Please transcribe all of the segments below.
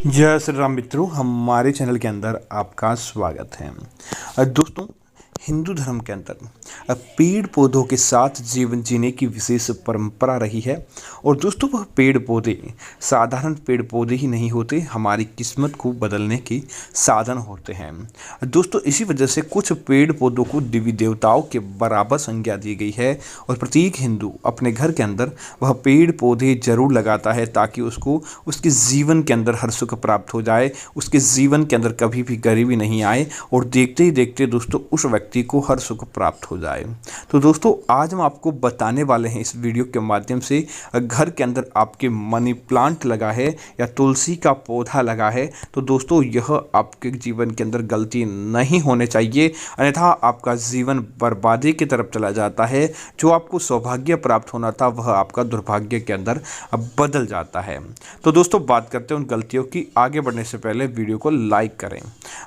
जय श्री राम मित्रों, हमारे चैनल के अंदर आपका स्वागत है। दोस्तों, हिंदू धर्म के अंदर पेड़ पौधों के साथ जीवन जीने की विशेष परंपरा रही है। और दोस्तों, वह पेड़ पौधे साधारण पेड़ पौधे ही नहीं होते, हमारी किस्मत को बदलने के साधन होते हैं। दोस्तों, इसी वजह से कुछ पेड़ पौधों को देवी देवताओं के बराबर संज्ञा दी गई है और प्रत्येक हिंदू अपने घर के अंदर वह पेड़ पौधे जरूर लगाता है ताकि उसको उसके जीवन के अंदर हर सुख प्राप्त हो जाए, उसके जीवन के अंदर कभी भी गरीबी नहीं आए और देखते ही देखते दोस्तों उस व्यक्ति को हर सुख प्राप्त हो जाए। तो दोस्तों, आज हम आपको बताने वाले हैं इस वीडियो के माध्यम से, घर के अंदर आपके मनी प्लांट लगा है या तुलसी का पौधा लगा है तो दोस्तों यह आपके जीवन के अंदर गलती नहीं होने चाहिए, अन्यथा आपका जीवन बर्बादी की तरफ चला जाता है। जो आपको सौभाग्य प्राप्त होना था वह आपका दुर्भाग्य के अंदर बदल जाता है। तो दोस्तों, बात करते हैं उन गलतियों की। आगे बढ़ने से पहले वीडियो को लाइक करें।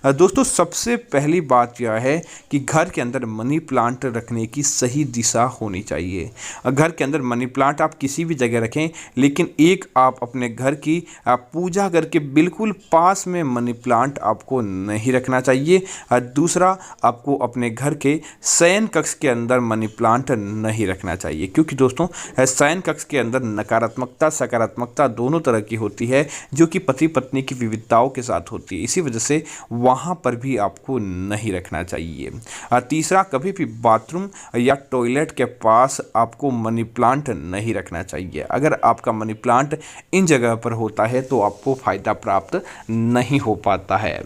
दोस्तों, सबसे पहली बात यह है कि घर के अंदर मनी प्लांट रखने की सही दिशा होनी चाहिए। घर के अंदर मनी प्लांट आप किसी भी जगह रखें, लेकिन एक आप अपने घर की पूजा करके बिल्कुल पास में मनी प्लांट आपको नहीं रखना चाहिए। दूसरा, आपको अपने घर के शयन कक्ष के अंदर मनी प्लांट नहीं रखना चाहिए, क्योंकि दोस्तों शयन कक्ष के अंदर नकारात्मकता सकारात्मकता दोनों तरह की होती है, जो कि पति पत्नी की विविधताओं के साथ होती है। इसी वजह से वहाँ पर भी आपको नहीं रखना चाहिए। तीसरा, कभी भी बाथरूम या टॉयलेट के पास आपको मनी प्लांट नहीं रखना चाहिए। अगर आपका मनी प्लांट इन जगह पर होता है तो आपको फ़ायदा प्राप्त नहीं हो पाता है।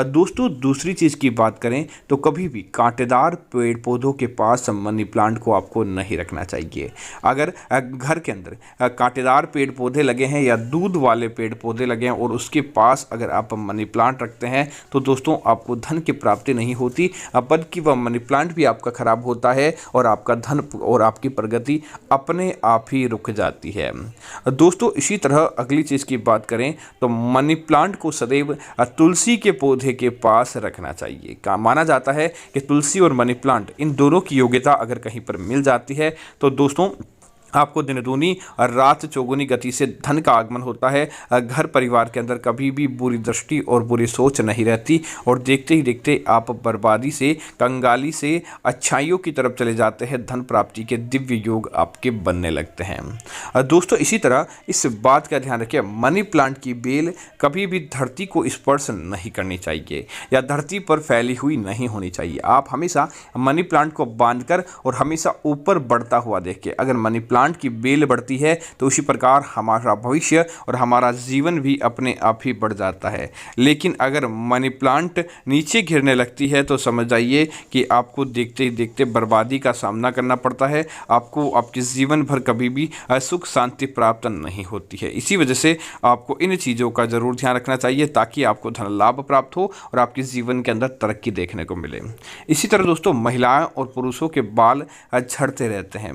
दोस्तों, दूसरी चीज़ की बात करें तो कभी भी कांटेदार पेड़ पौधों के पास मनी प्लांट को आपको नहीं रखना चाहिए। अगर घर के अंदर कांटेदार पेड़ पौधे लगे हैं या दूध वाले पेड़ पौधे लगे हैं और उसके पास अगर आप मनी प्लांट रखते हैं तो दोस्तों आपको धन की प्राप्ति नहीं होती, बल्कि वह मनी प्लांट भी आपका खराब होता है और आपका धन और आपकी प्रगति अपने आप ही रुक जाती है। दोस्तों, इसी तरह अगली चीज़ की बात करें तो मनी प्लांट को सदैव तुलसी के पौधे के पास रखना चाहिए। माना जाता है कि तुलसी और मनी प्लांट इन दोनों की योग्यता अगर कहीं पर मिल जाती है तो दोस्तों आपको दिन दूनी और रात चौगुनी गति से धन का आगमन होता है। घर परिवार के अंदर कभी भी बुरी दृष्टि और बुरी सोच नहीं रहती और देखते ही देखते आप बर्बादी से कंगाली से अच्छाइयों की तरफ चले जाते हैं। धन प्राप्ति के दिव्य योग आपके बनने लगते हैं। दोस्तों, इसी तरह इस बात का ध्यान रखिए, मनी प्लांट की बेल कभी भी धरती को स्पर्श नहीं करनी चाहिए या धरती पर फैली हुई नहीं होनी चाहिए। आप हमेशा मनी प्लांट को बांधकर और हमेशा ऊपर बढ़ता हुआ देखिए। अगर मनी प्लांट की बेल बढ़ती है तो उसी प्रकार हमारा भविष्य और हमारा जीवन भी अपने आप ही बढ़ जाता है। लेकिन अगर मनी प्लांट नीचे गिरने लगती है तो समझ जाइए कि आपको देखते ही देखते बर्बादी का सामना करना पड़ता है। आपको आपके जीवन भर कभी भी सुख शांति प्राप्त नहीं होती है। इसी वजह से आपको इन चीज़ों का जरूर ध्यान रखना चाहिए ताकि आपको धन लाभ प्राप्त हो और आपके जीवन के अंदर तरक्की देखने को मिले। इसी तरह दोस्तों, महिलाएं और पुरुषों के बाल झड़ते रहते हैं,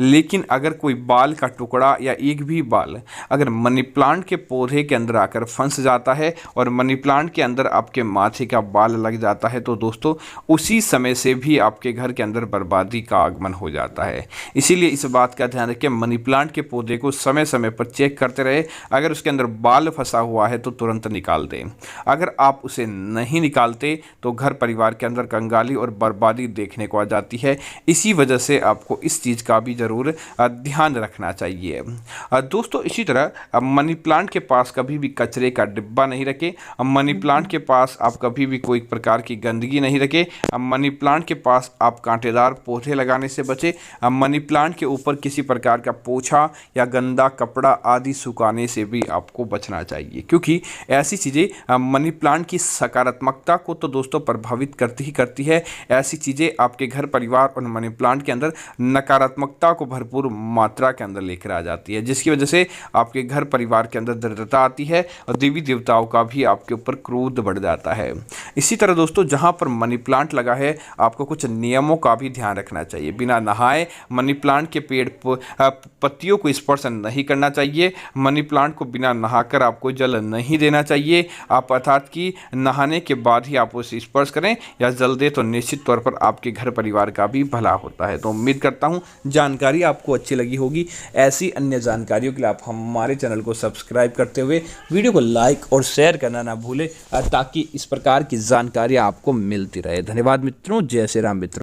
लेकिन अगर कोई बाल का टुकड़ा या एक भी बाल अगर मनी प्लांट के पौधे के अंदर आकर फंस जाता है और मनी प्लांट के अंदर आपके माथे का बाल लग जाता है तो दोस्तों उसी समय से भी आपके घर के अंदर बर्बादी का आगमन हो जाता है। इसीलिए इस बात का ध्यान रखें, मनी प्लांट के पौधे को समय समय पर चेक करते रहे। अगर उसके अंदर बाल फंसा हुआ है तो तुरंत निकाल दें। अगर आप उसे नहीं निकालते तो घर परिवार के अंदर कंगाली और बर्बादी देखने को आ जाती है। इसी वजह से आपको इस चीज़ का भी जरूर ध्यान रखना चाहिए। दोस्तों, इसी तरह मनी प्लांट के पास कभी भी कचरे का डिब्बा नहीं रखें। मनी प्लांट के पास आप कभी भी कोई प्रकार की गंदगी नहीं रखें। मनी प्लांट के पास आप कांटेदार पौधे लगाने से बचें। मनी प्लांट के ऊपर किसी प्रकार का पोछा या गंदा कपड़ा आदि सुखाने से भी आपको बचना चाहिए, क्योंकि ऐसी चीज़ें मनी प्लांट की सकारात्मकता को तो दोस्तों प्रभावित करती ही करती है। ऐसी चीज़ें आपके घर परिवार और मनी प्लांट के अंदर नकारात्मकता को भरपूर मात्रा के अंदर लेकर आ जाती है, जिसकी वजह से आपके घर परिवार के अंदर दरिद्रता आती है और देवी देवताओं का भी आपके ऊपर क्रोध बढ़ जाता है। इसी तरह दोस्तों, जहां पर मनी प्लांट लगा है आपको कुछ नियमों का भी ध्यान रखना चाहिए। बिना नहाए मनी प्लांट के पेड़ पत्तियों को स्पर्श नहीं करना चाहिए। मनी प्लांट को बिना नहाकर आपको जल नहीं देना चाहिए। आप अर्थात कि नहाने के बाद ही आप उसे स्पर्श करें या जल दें तो निश्चित तौर पर आपके घर परिवार का भी भला होता है। तो उम्मीद करता हूँ जानकारी आपको अच्छी अच्छी लगी होगी। ऐसी अन्य जानकारियों के लिए आप हमारे चैनल को सब्सक्राइब करते हुए वीडियो को लाइक और शेयर करना ना भूलें, ताकि इस प्रकार की जानकारी आपको मिलती रहे। धन्यवाद मित्रों। जय श्री राम मित्रों।